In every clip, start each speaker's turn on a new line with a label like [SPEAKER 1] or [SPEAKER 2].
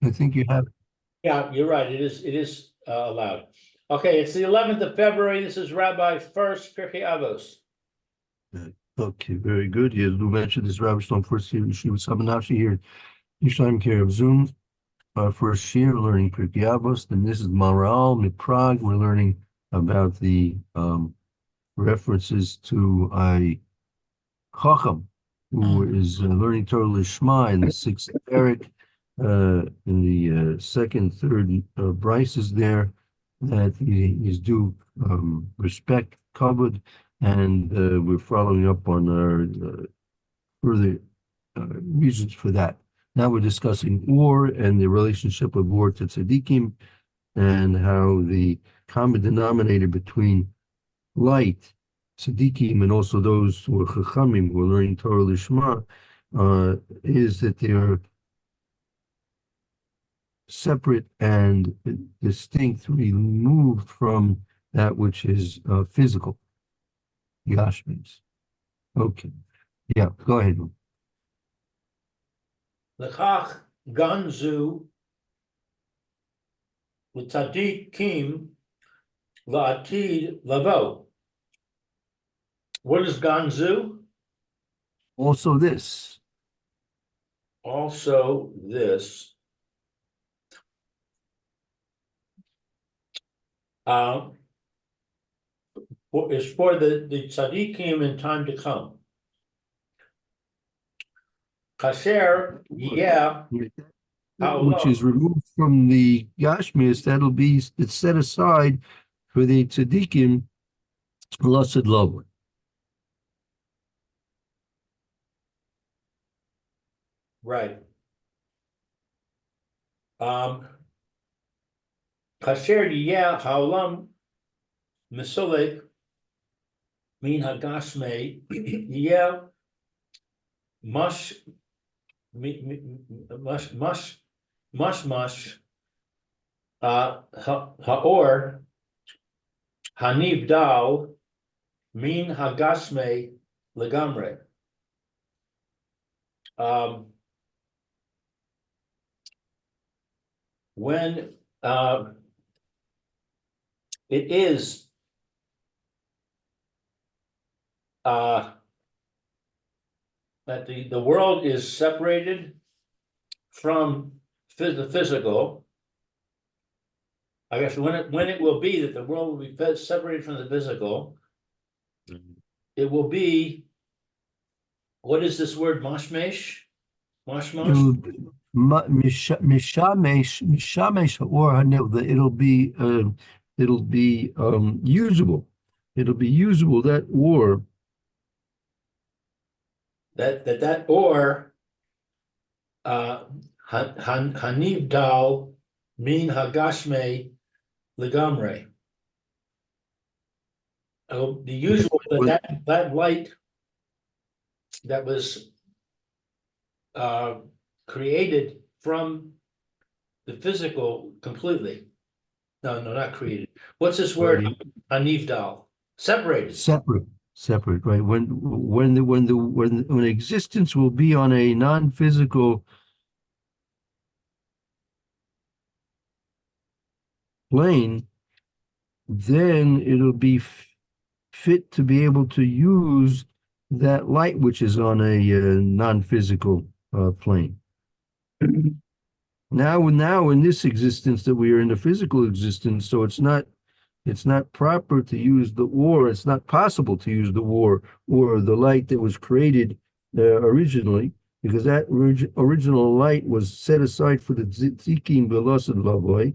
[SPEAKER 1] I think you have.
[SPEAKER 2] Yeah, you're right. It is allowed. Okay, it's the 11th of February. This is Rabbi Furst, Pierke Avos.
[SPEAKER 1] Okay, very good. You mentioned this Rabbi Stone first year. She was coming out here. Yishlaim care of Zoom. First year learning Pirkei Avos. Then this is Maral Prague. We're learning about the references to a Chacham who is learning Torah Lishma in the sixth Eric, in the second, third Bryces there, that he is due respect, covered, and we're following up on our further reasons for that. Now we're discussing Or and the relationship of Or to Tzaddikim, and how the common denominator between light, Tzaddikim, and also those who are Chachamim, who are learning Torah Lishma, is that they are separate and distinct, removed from that which is physical. Yashmis. Okay. Yeah, go ahead.
[SPEAKER 2] L'chach ganzu l'tzadikim la'atid lavo. What is ganzu?
[SPEAKER 1] Also this.
[SPEAKER 2] Also this. Is for the tzaddikim in time to come. Kasher, yeah.
[SPEAKER 1] Which is removed from the Gashmis, it's set aside for the tzaddikim, lasted love.
[SPEAKER 2] Right. Kasher, yeah, haolam misolek min hagashme, yeah, mush haor haniv dal min hagashme legamre. When it is that the world is separated from the physical. I guess when it will be that the world will be separated from the physical, it will be, what is this word, mashmesh? Mashmash?
[SPEAKER 1] Mishamesh or it'll be usable. It'll be usable, that or
[SPEAKER 2] that or haniv dal min hagashme legamre. The usual that light that was created from the physical completely. No, not created. What's this word? Haniv dal. Separated.
[SPEAKER 1] Separate, right? When existence will be on a non-physical plane, then it'll be fit to be able to use that light which is on a non-physical plane. Now in this existence that we are in the physical existence, so it's not proper to use the or, it's not possible to use the or the light that was created originally, because that original light was set aside for the tzaddikim b'lasad lavoy,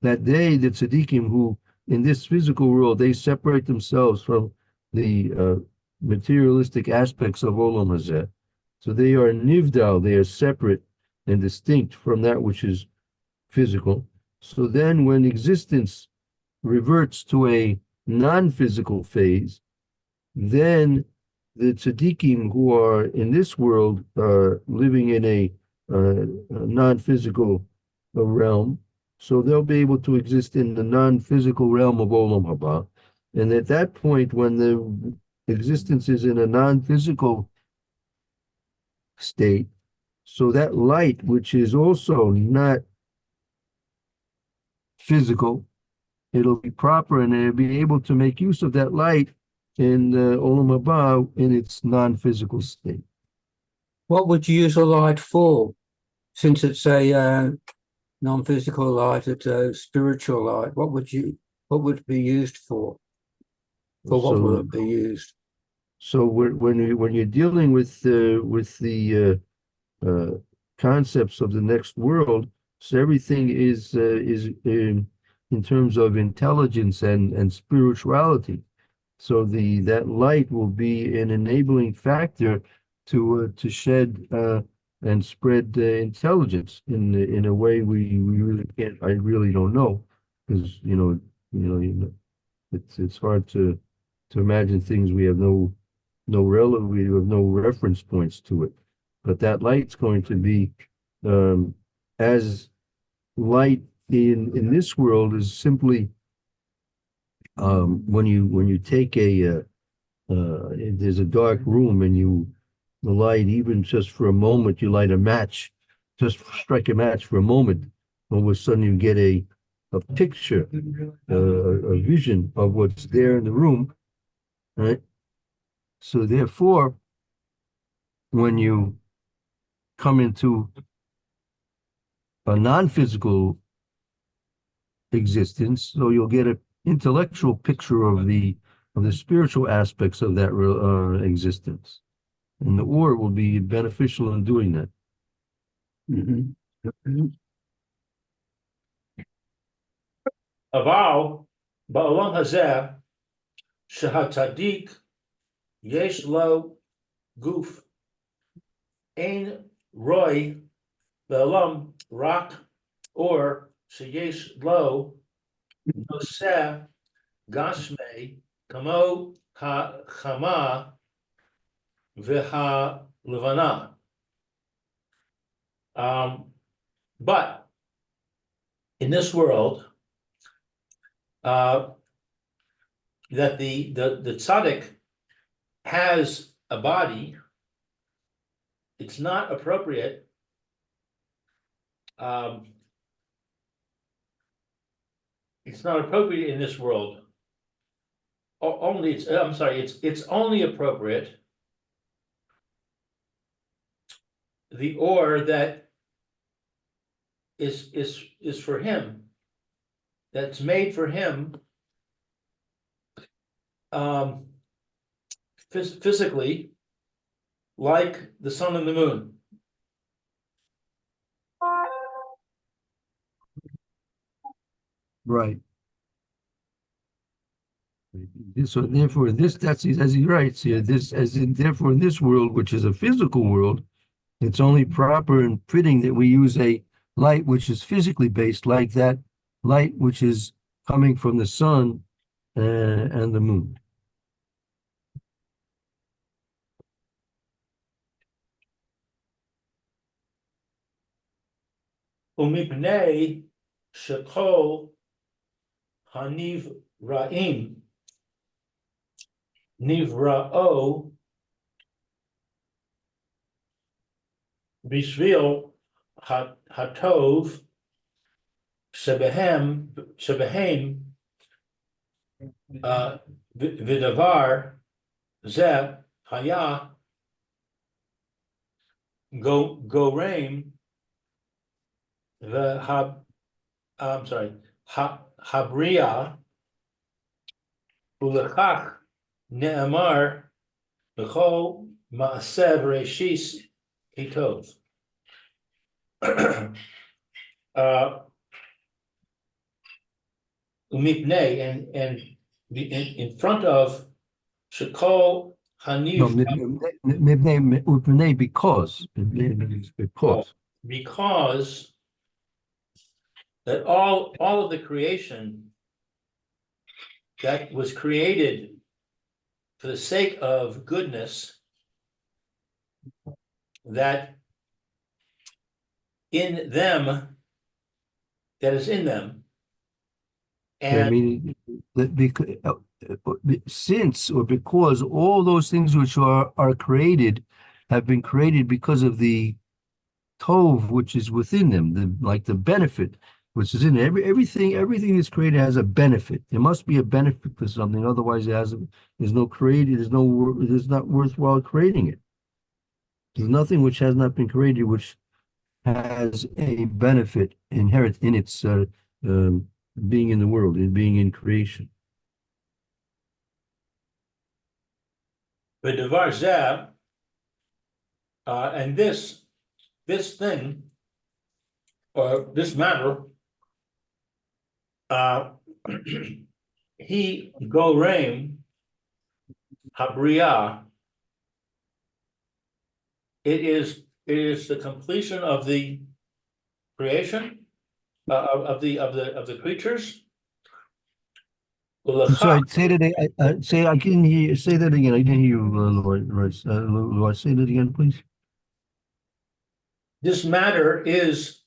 [SPEAKER 1] that they, the tzaddikim who in this physical world, they separate themselves from the materialistic aspects of olam hazeh. So they are nivdal, they are separate and distinct from that which is physical. So then when existence reverts to a non-physical phase, then the tzaddikim who are in this world living in a non-physical realm, so they'll be able to exist in the non-physical realm of Olam Haba. And at that point, when the existence is in a non-physical state, so that light, which is also not physical, it'll be proper and it'll be able to make use of that light in Olam Haba in its non-physical state.
[SPEAKER 3] What would you use a light for? Since it's a non-physical light, it's a spiritual light. What would it be used for? For what will it be used?
[SPEAKER 1] So when you're dealing with the concepts of the next world, so everything is in terms of intelligence and spirituality. So that light will be an enabling factor to shed and spread intelligence in a way we really can't. I really don't know, because it's hard to imagine things we have no reference points to it. But that light's going to be as light in this world is simply when you take there's a dark room and the light, even just for a moment, you light a match, just strike a match for a moment, all of a sudden you get a picture, a vision of what's there in the room, right? So therefore, when you come into a non-physical existence, so you'll get an intellectual picture of the spiritual aspects of that existence, and the or will be beneficial in doing that.
[SPEAKER 2] Aval ba'olam hazeh shehatzadik yesh lo guf ein roy ba'olam rak or sheyesh lo noseh gashmei kamo ha-chama v'ha-levana. But in this world, that the tzaddik has a body, it's not appropriate it's not appropriate in this world. Only it's only appropriate the or that is for him, that's made for him physically, like the sun and the moon.
[SPEAKER 1] Right. So therefore, that's as he writes here. Therefore, in this world, which is a physical world, it's only proper and fitting that we use a light which is physically based, like that light which is coming from the sun and the moon.
[SPEAKER 2] Umipnei shekol haniv ra'im nivra'o bishvil hatov shebehem v'davar zeh haya gorem habria ulechach ne'amar b'chol ma'aseh b'reishis hitov. Umipnei and in front of shekol haniv, because that all of the creation that was created for the sake of goodness, that in them, that is in them, and
[SPEAKER 1] meaning that because all those things which are created have been created because of the tov which is within them, like the benefit which is in it. Everything that's created has a benefit. There must be a benefit for something, otherwise there's no created, it's not worthwhile creating it. There's nothing which has not been created which has a benefit inherent in its being in the world, in being in creation.
[SPEAKER 2] But Devar Zeh, and this thing, or this matter, he Gorem Habriya. It is the completion of the creation of the creatures.
[SPEAKER 1] I'm sorry, say that. I didn't hear you. Say that again. I didn't hear you, Lord. Lord, say that again, please.
[SPEAKER 2] This matter is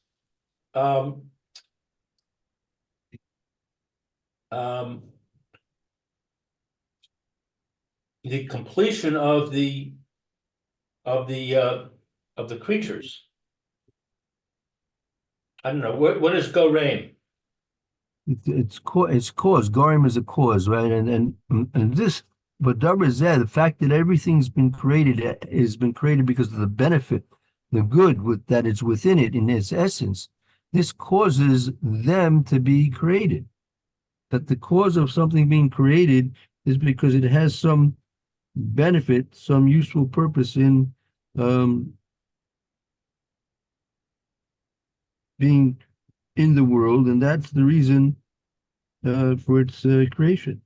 [SPEAKER 2] the completion of the creatures. I don't know what is Goraim.
[SPEAKER 1] It's cause. Garim is a cause, right? And this, but Dabar Zeh, the fact that everything's been created has been created because of the benefit, the good that is within it in its essence. This causes them to be created. That the cause of something being created is because it has some benefit, some useful purpose in being in the world, and that's the reason for its creation.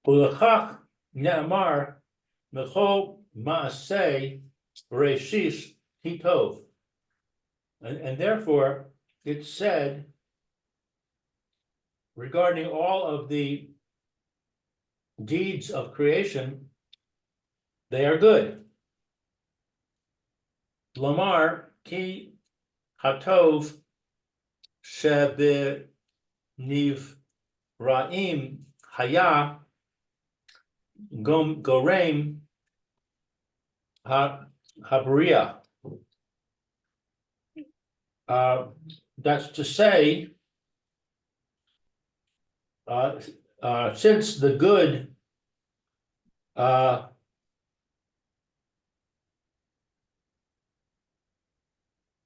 [SPEAKER 2] Ulachach ne'amar mechol ma'aseh reishis hitov. And therefore, it's said regarding all of the deeds of creation, they are good. Lamar ki hatov shebe niv ra'im haya gorem habriya. That's to say, since the good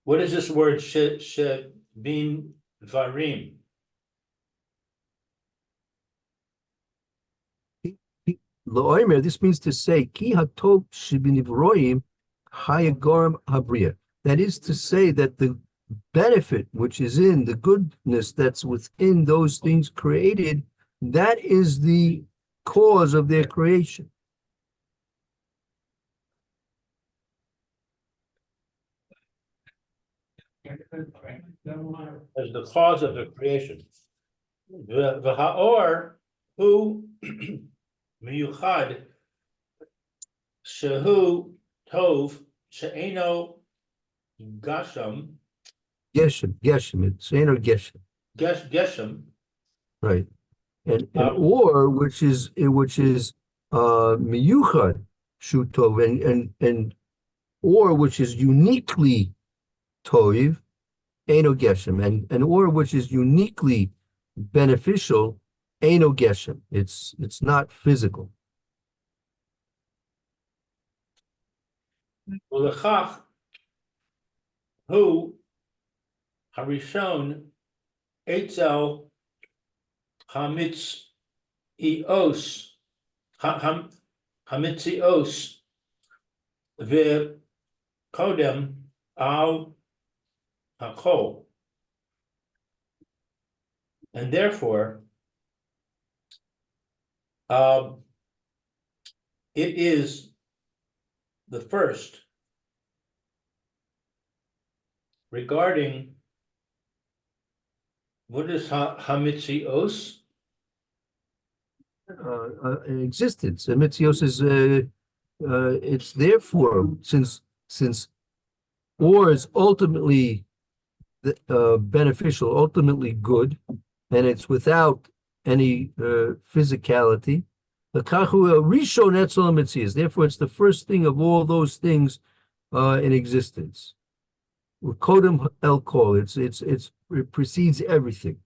[SPEAKER 2] what is this word bin varim?
[SPEAKER 1] Lo'omer, this means to say, ki hatov shebinivroim hayagorim habriya. That is to say that the benefit which is in the goodness that's within those things created, that is the cause of their creation.
[SPEAKER 2] As the cause of the creation. The ha'or hu miyuchad shehu tov she'eno gasham
[SPEAKER 1] Geshem, it's Einer Geshem.
[SPEAKER 2] geshem.
[SPEAKER 1] Right. And or which is miyuchad shutov and or which is uniquely toiv, Eino Geshem, and or which is uniquely beneficial, Eino Geshem. It's not physical.
[SPEAKER 2] Ulechach hu harishon etzel hamitzios hamitzios v'kodem al hakol, and therefore it is the first regarding what is hamitzios?
[SPEAKER 1] Existence. And Mitzios is it's therefore since or is ultimately beneficial, ultimately good, and it's without any physicality. Therefore, it's the first thing of all those things in existence. Kodem el kol. It precedes everything.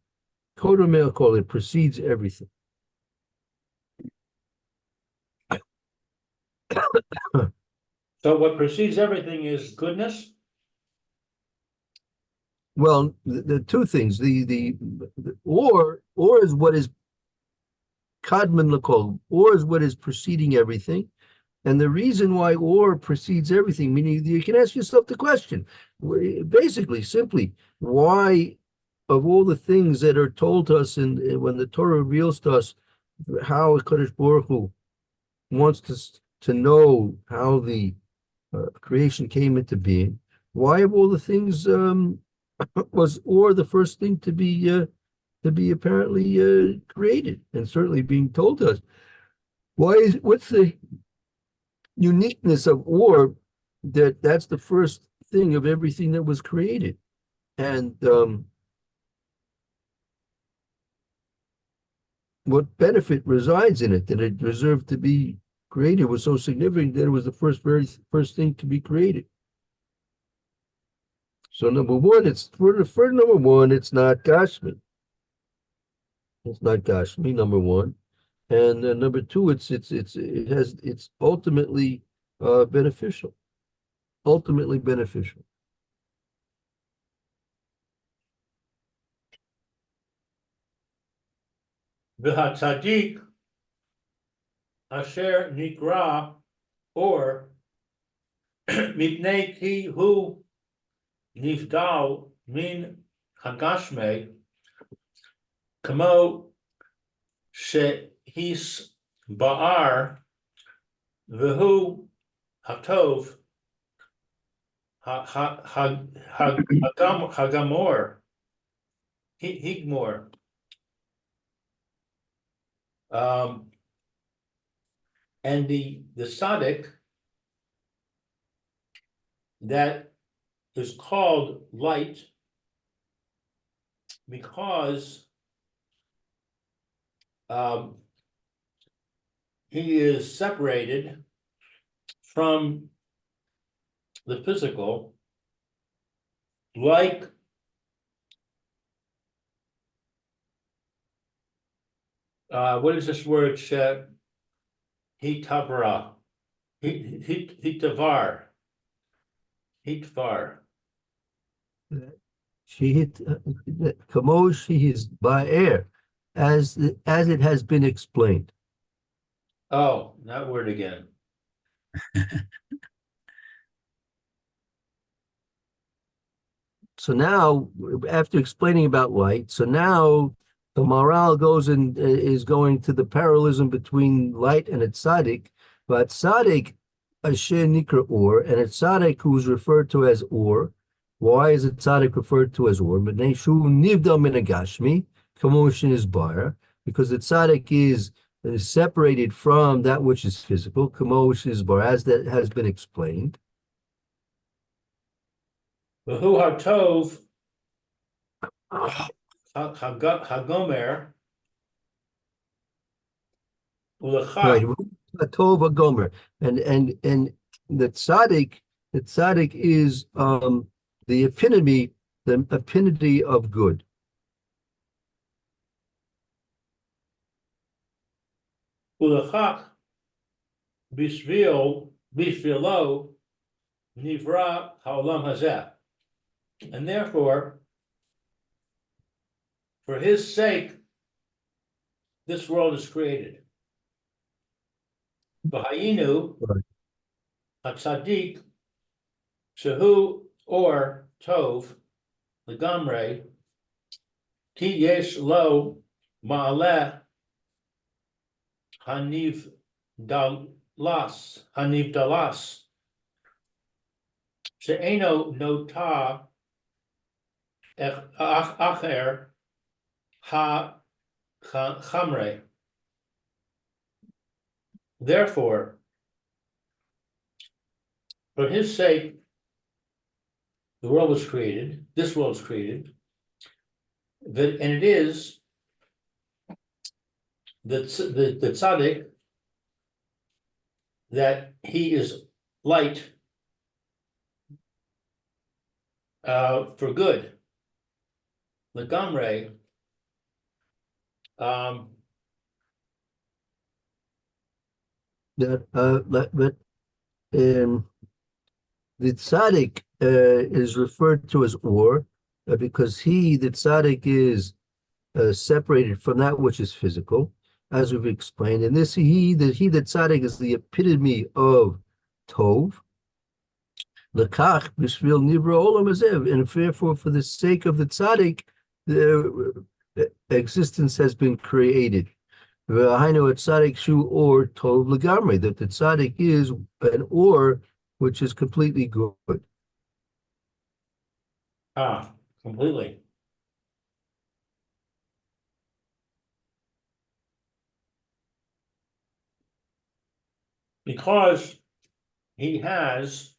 [SPEAKER 1] Kodem el kol. It precedes everything.
[SPEAKER 2] So what precedes everything is goodness?
[SPEAKER 1] Well, the two things. The or is what is kadman lakol. Or is what is preceding everything. And the reason why or precedes everything, meaning you can ask yourself the question, basically, simply, why, of all the things that are told to us, and when the Torah reveals to us how Kadosh Baruch Hu wants to know how the creation came into being, why of all the things was or the first thing to be apparently created, and certainly being told to us? What's the uniqueness of or that's the first thing of everything that was created? And what benefit resides in it, that it deserved to be created, was so significant that it was the very first thing to be created. So number one, for number one, it's not Gashmi. It's not Gashmi, number one. And number two, it's ultimately beneficial. Ultimately beneficial.
[SPEAKER 2] V'hatzadik asher nikra or mipnei ki hu nifdal min hagashme kamo shehis ba'ar v'hu hatov hagamor higmor. And the tzaddik that is called light because he is separated from the physical, like what is this word? Hitavra, hitvar.
[SPEAKER 1] She hit Kamosh, she is by air, as it has been explained.
[SPEAKER 2] Oh, that word again.
[SPEAKER 1] So now, after explaining about light, so now the moral goes and is going to the parallelism between light and a tzaddik, but tzaddik asher nikra or, and a tzaddik who is referred to as or. Why is a tzaddik referred to as or? B'nei shu nivdal min hagashmi, kamoshin is bar, because the tzaddik is separated from that which is physical, kamoshin is bar, as that has been explained.
[SPEAKER 2] V'hu hatov hagomer
[SPEAKER 1] Right,
[SPEAKER 2] ulecha.
[SPEAKER 1] Tova Gomer, and the tzaddik is the epitome of good.
[SPEAKER 2] Ulechach bishvilo nivra haolam hazeh, and therefore, for his sake, this world is created. V'hayinu
[SPEAKER 1] Right.
[SPEAKER 2] hatzadik shehu or tov legamre ki yesh lo ma'aleh haniv dalas she'eno nota acher ha chamre. Therefore, for his sake, the world was created, this world was created, and it is the tzaddik that he is light, for good. Legamre.
[SPEAKER 1] That but the tzaddik is referred to as or because the tzaddik is separated from that which is physical, as we've explained. And this the tzaddik is the epitome of tov. Lekach b'shvil nivra olam hazev, and therefore, for the sake of the tzaddik, the existence has been created. V'hainu tzaddik shu or tov legamri, that the tzaddik is an or which is completely good.
[SPEAKER 2] Completely. Because he has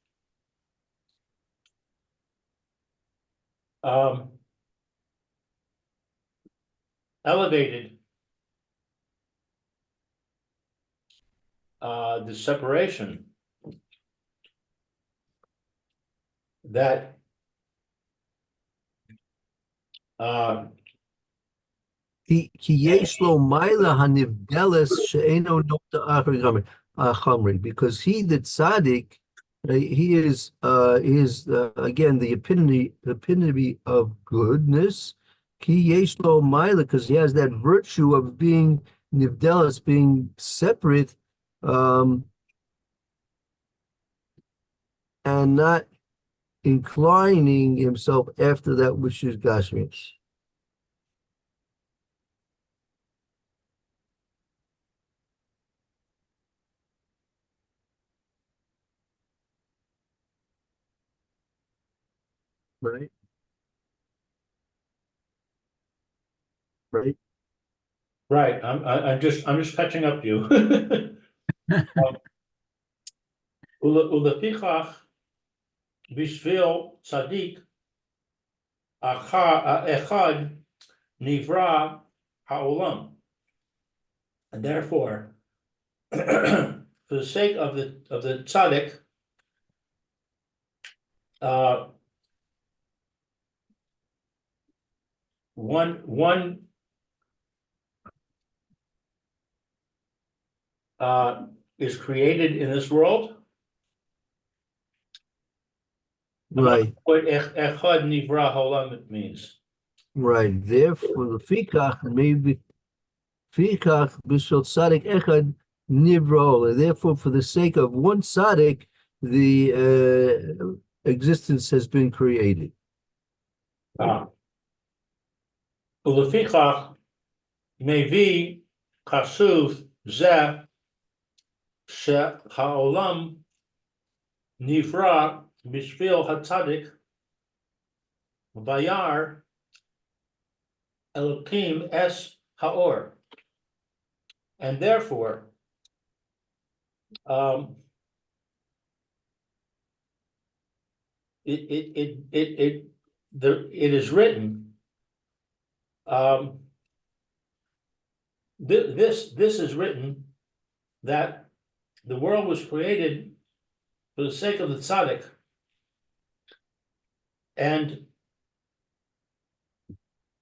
[SPEAKER 2] elevated the separation that
[SPEAKER 1] Ki yesh lo maila hanivdeles she'eno nokta achar chamri, because he, the tzaddik, he is again the epitome of goodness. Ki yesh lo maila, because he has that virtue of being nivdeles, being separate, and not inclining himself after that which is gashmius. Right. Right.
[SPEAKER 2] right. I'm just catching up to you. Ulefichach bishvil tzadik echad nivra haolam, and therefore, for the sake of the tzaddik, one is created in this world.
[SPEAKER 1] Right.
[SPEAKER 2] What echad nivra haolam means.
[SPEAKER 1] Right. Therefore, the fikach maybe fikach b'shel tzaddik echad nivro. And therefore, for the sake of one tzaddik, the existence has been created.
[SPEAKER 2] Ulefichach mevi chasuv zeh she'haolam nivra bishvil hatzadik vayar Elokim es haor, and therefore, it is written. This is written that the world was created for the sake of the tzaddik, and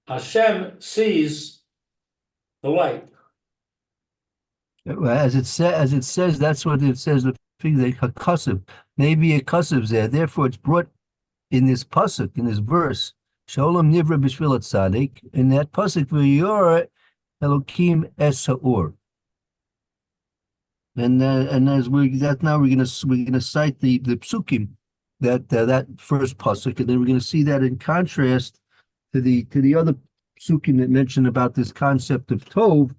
[SPEAKER 2] Hashem sees the light.
[SPEAKER 1] As it says, that's what it says. The hakasiv, maybe a kasiv there. Therefore, it's brought in this pasuk, in this verse. Shalom nivra b'shvil tzaddik. In that pasuk, v'yor Elokim es haor. And as now we're gonna cite the psukim that first pasuk, and then we're gonna see that in contrast to the other psukim that mention about this concept of tov,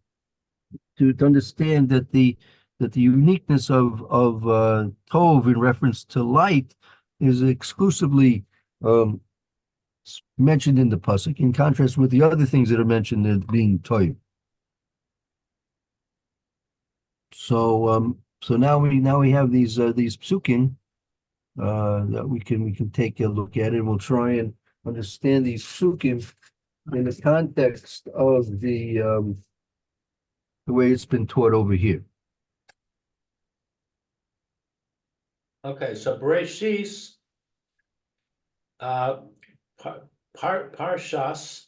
[SPEAKER 1] to understand that the uniqueness of tov in reference to light is exclusively mentioned in the pasuk, in contrast with the other things that are mentioned as being tov. So now we have these psukim that we can take a look at, and we'll try and understand these psukim in the context of the way it's been taught over here.
[SPEAKER 2] Okay, so Bereshis Parshas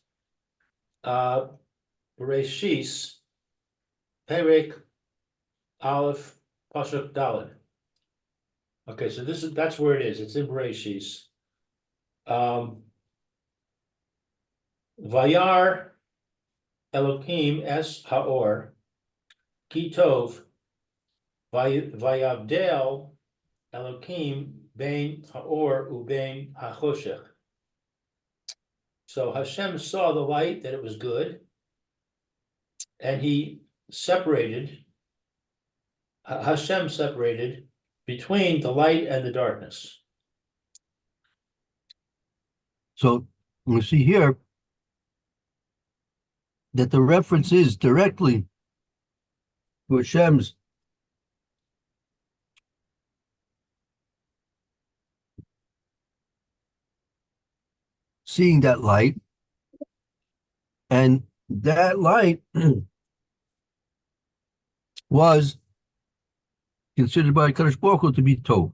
[SPEAKER 2] Bereshis, Perek Aleph Pasuk Dalet. Okay, so that's where it is. It's in Bereshis. Vayar Elokim es haor kitov vayavdel Elokim bein haor ubein hachoshech. So Hashem saw the light, that it was good, and Hashem separated between the light and the darkness.
[SPEAKER 1] So we see here that the reference is directly to Hashem's seeing that light, and that light was considered by Kadosh Baruch Hu to be Tov.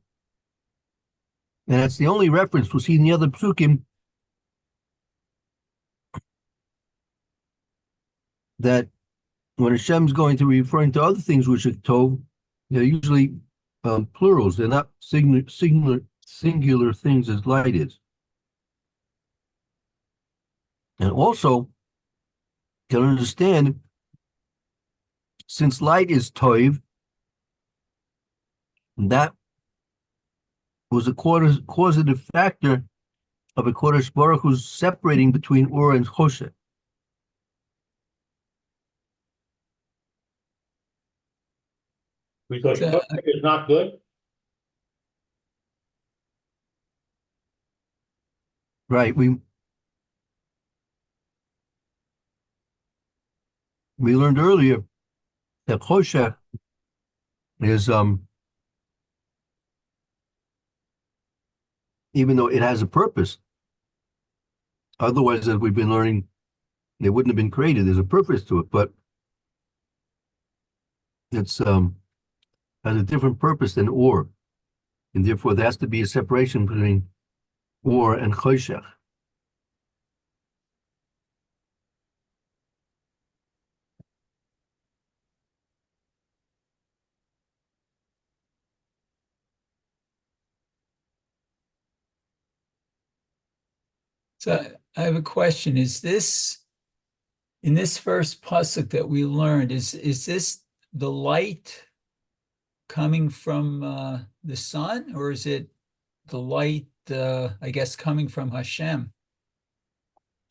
[SPEAKER 1] And that's the only reference we'll see in the other psukim that when Hashem's going to be referring to other things which are Tov, they're usually plurals. They're not singular things as light is. And also, can understand, since light is Tov, that was a causative factor of a Kodesh Baruch Hu's separating between Or and Choshe.
[SPEAKER 2] Because Choshech is not good.
[SPEAKER 1] Right. We learned earlier that Choshech is even though it has a purpose, otherwise, as we've been learning, it wouldn't have been created. There's a purpose to it, but it's has a different purpose than Or, and therefore there has to be a separation between Or and Choshech.
[SPEAKER 4] So I have a question. Is this, in this first pasuk that we learned, is this the light coming from the sun, or is it the light, I guess, coming from Hashem?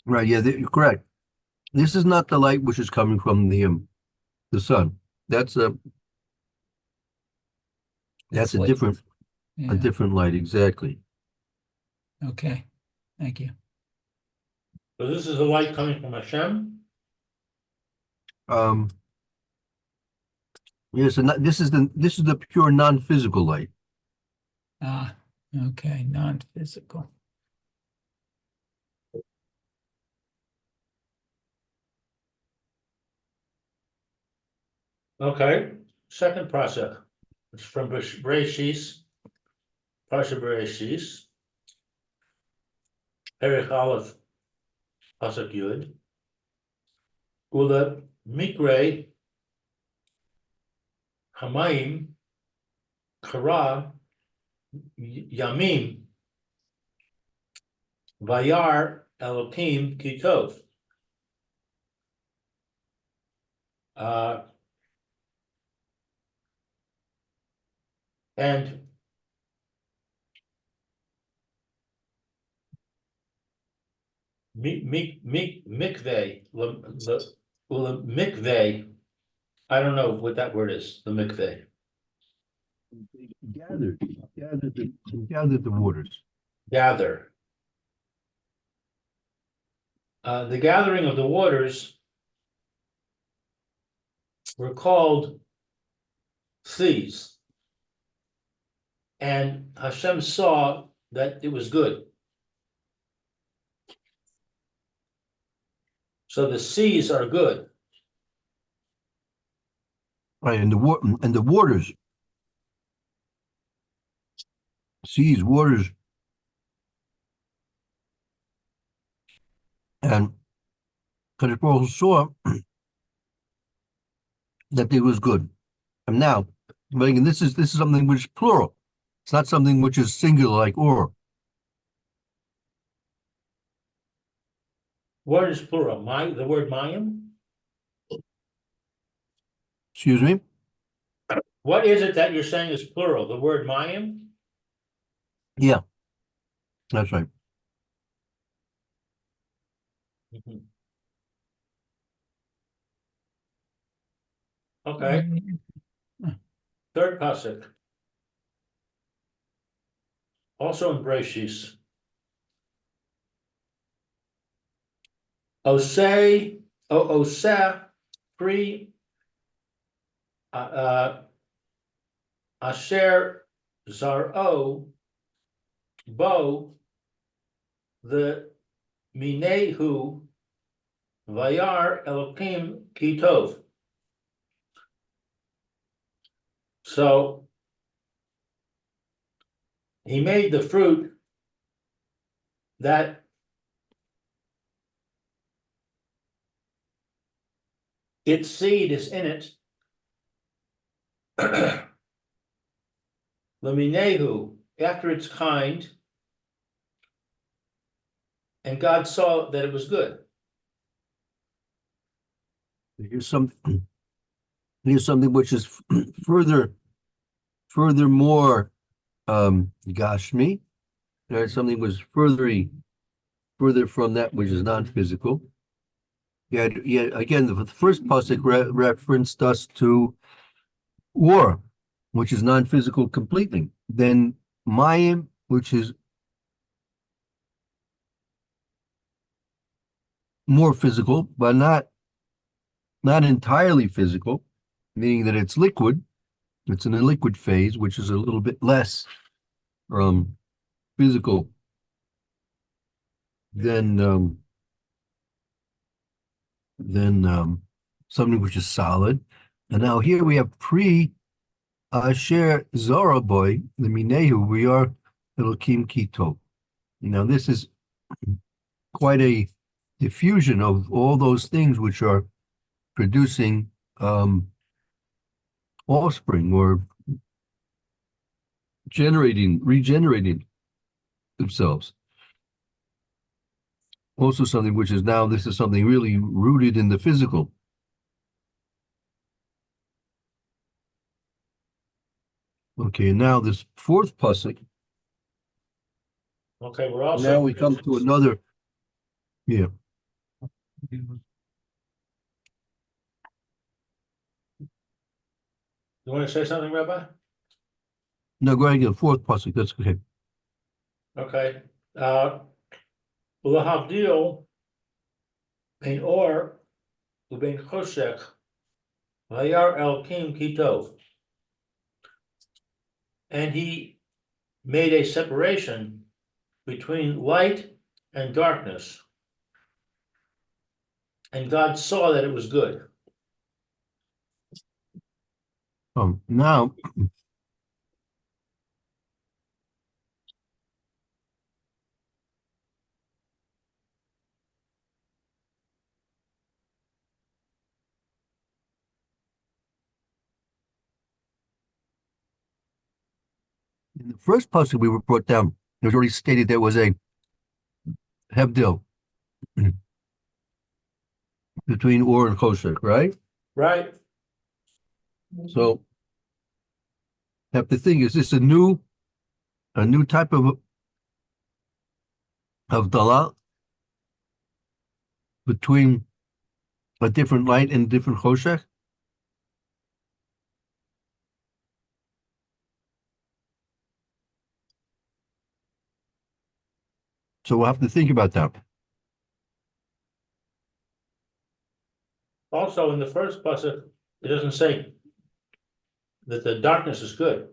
[SPEAKER 1] Right? Yeah, you're correct. This is not the light which is coming from the sun. That's a
[SPEAKER 4] It's
[SPEAKER 1] a
[SPEAKER 4] like-
[SPEAKER 1] different
[SPEAKER 4] Yeah.
[SPEAKER 1] a different light, exactly.
[SPEAKER 4] Okay, thank you.
[SPEAKER 2] So this is the light coming from Hashem.
[SPEAKER 1] Yes, and this is the pure non-physical light.
[SPEAKER 4] Ah, okay, non-physical.
[SPEAKER 2] Okay, second pasuk. It's from Bereshis, Parsha Bereshis. Perek Aleph, pasuk Yud. Ula Mikre Hamayim Kara Yamim Vayar Elokim Kitov. And mikveh, mikveh. I don't know what that word is. The mikveh.
[SPEAKER 1] Gathered the waters.
[SPEAKER 2] Gather. The gathering of the waters were called seas. And Hashem saw that it was good. So the seas are good.
[SPEAKER 1] Right, and the waters, seas, waters, And Kadosh Baruch Hu saw that it was good. And now, but again, this is something which is plural. It's not something which is singular like or.
[SPEAKER 2] What is plural? The word mayim?
[SPEAKER 1] Excuse me?
[SPEAKER 2] What is it that you're saying is plural? The word mayim?
[SPEAKER 1] Yeah, that's right.
[SPEAKER 2] Mhm. Okay, third pasuk. Also in Breshis. Oseh pri asher zaro bo the minehu vayar elokim kitov. So he made the fruit that its seed is in it. Laminehu, after its kind, and God saw that it was good.
[SPEAKER 1] Here's something which is furthermore Gashmi. There's something was further from that which is non-physical. Yeah, again, the first pasuk referenced us to war, which is non-physical completely. Then Mayim, which is more physical, but not entirely physical, meaning that it's liquid. It's in a liquid phase, which is a little bit less physical than something which is solid. And now here we have pre Asher Zoraboy, the Minehu, we are Elokim Kito. Now this is quite a diffusion of all those things which are producing offspring or regenerating themselves. Also something which is now, this is something really rooted in the physical. Okay, now this fourth pasuk.
[SPEAKER 2] Okay, we're also.
[SPEAKER 1] Now we come to another, yeah.
[SPEAKER 2] You want to say something, Rabbi?
[SPEAKER 1] No, go ahead, the fourth pasuk, that's okay.
[SPEAKER 2] Okay. Lahavdil bein or ubein choshech vayar elokim kitov. And he made a separation between light and darkness. And God saw that it was good.
[SPEAKER 1] Now, in the first pasuk we were brought down, it was already stated there was a hebdil between or and choshech, right?
[SPEAKER 2] Right?
[SPEAKER 1] So, have to think: is this a new type of dalal between a different light and different choshech? So we'll have to think about that.
[SPEAKER 2] Also, in the first pasuk, it doesn't say that the darkness is good.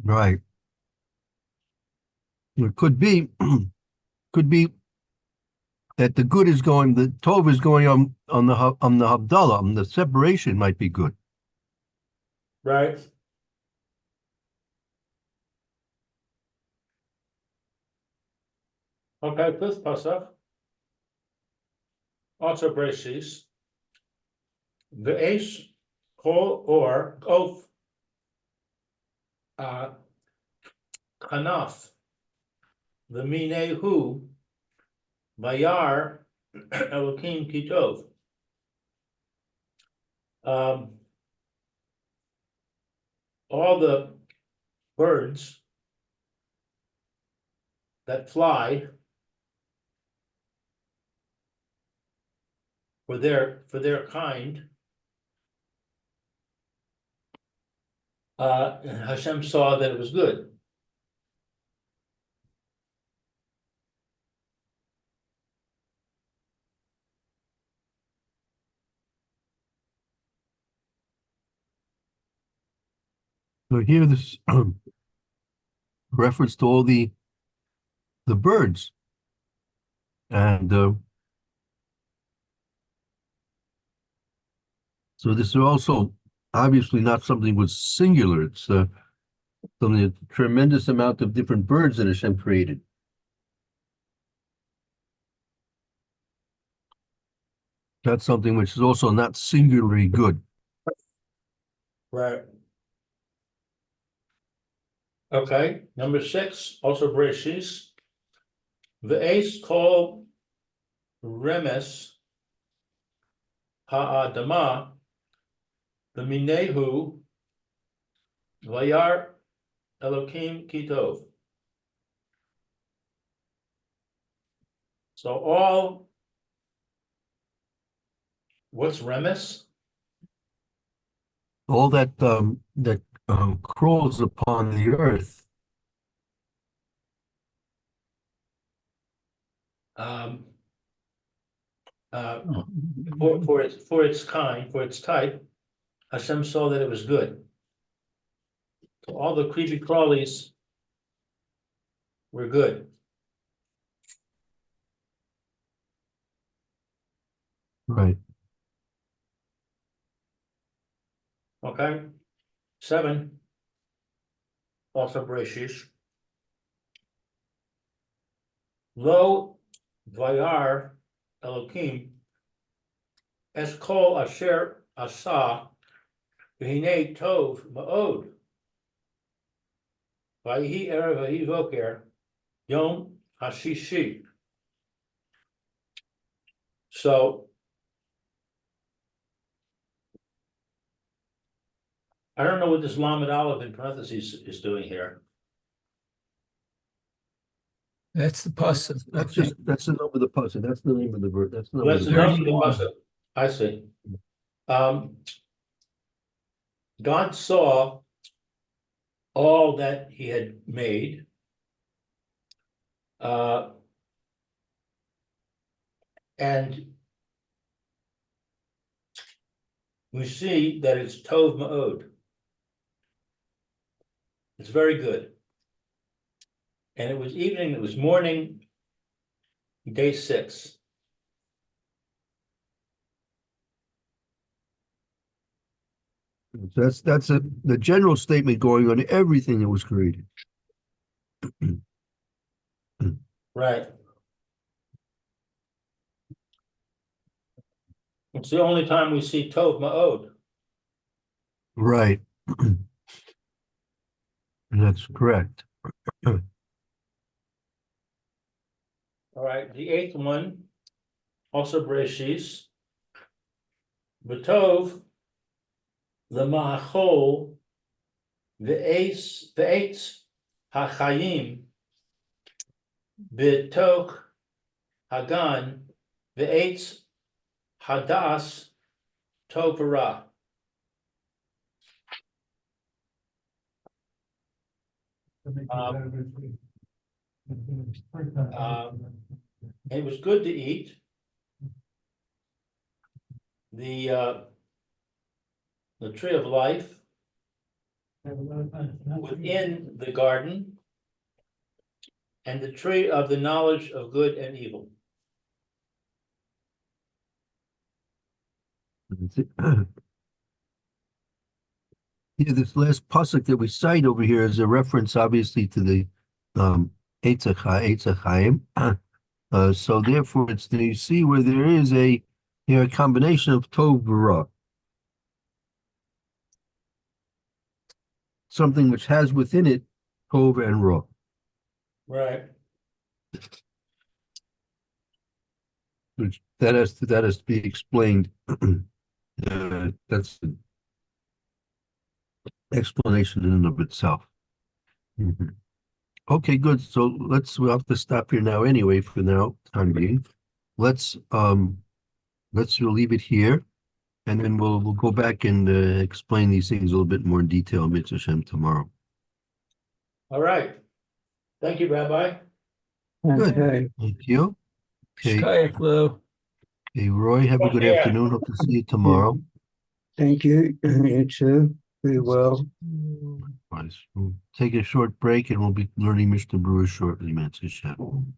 [SPEAKER 1] Right. It could be that the good is going, the tov is going on the havdalah, on the separation might be good.
[SPEAKER 2] Right? Okay, fifth pasuk. Also Bereshis. Ve'esh kol or oaf. Kanaf. The minehu. Vayar Elokim kitov. All the birds that fly for their kind, and Hashem saw that it was good.
[SPEAKER 1] So here this reference to all the birds. And so this is also obviously not something was singular. It's something, a tremendous amount of different birds that Hashem created. That's something which is also not singularly good.
[SPEAKER 2] Right. Okay, number 6, also Bereshis. Ve'es kol remes ha'adama the minehu vayar Elokim kitov. So all, what's remes?
[SPEAKER 1] All that crawls upon the earth.
[SPEAKER 2] For its kind, for its type, Hashem saw that it was good. So all the creepy crawlies were good.
[SPEAKER 1] Right.
[SPEAKER 2] Okay, 7, also Bereshis. Lo vayar Elokim es kol asher asa v'hinei tov ma'od v'yihi erev v'yihi voker yom hashishi. So I don't know what this Lamed Aleph in parentheses is doing here.
[SPEAKER 4] That's the pasuk.
[SPEAKER 1] That's the name of the pasuk. That's the name of the bird. That's the name
[SPEAKER 2] That's
[SPEAKER 1] of
[SPEAKER 2] the
[SPEAKER 1] the
[SPEAKER 2] number
[SPEAKER 1] bird.
[SPEAKER 2] of the pasuk. I see. God saw all that he had made. And we see that it's Tov Ma'od. It's very good. And it was evening, it was morning, day 6.
[SPEAKER 1] That's the general statement going on everything that was created.
[SPEAKER 2] Right. It's the only time we see Tov Ma'od.
[SPEAKER 1] Right. That's correct.
[SPEAKER 2] All right, the 8th one, also Bereshis. B'tov, the Ma'achol, Ve'etz HaChayim, B'toch Hagan, Ve'etz Hadas Tov V'Ra. It was good to eat. The tree of life within the garden, and the tree of the knowledge of good and evil.
[SPEAKER 1] Yeah, this last pasuk that we cite over here is a reference, obviously, to the Eitz Chaim, So therefore, it's you see where there is a combination of tov v'ra. Something which has within it tov and ra.
[SPEAKER 2] Right.
[SPEAKER 1] Which that has to be explained. That's the explanation in and of itself. Mhm. Okay, good. So we'll have to stop here now anyway for now, time being. Let's we'll leave it here, and then we'll go back and explain these things a little bit more in detail, Mitzvah Shem, tomorrow.
[SPEAKER 2] All right. Thank you, Rabbi.
[SPEAKER 1] Good.
[SPEAKER 3] Okay.
[SPEAKER 1] Thank you. Okay,
[SPEAKER 4] Shkayak, Lou.
[SPEAKER 1] okay, Roy, have a good
[SPEAKER 2] Yeah.
[SPEAKER 1] afternoon. Hope to see you tomorrow.
[SPEAKER 3] Thank you. You too. Be well.
[SPEAKER 1] We'll take a short break and we'll be learning Mr. Brewer shortly, Mitzvah Shem.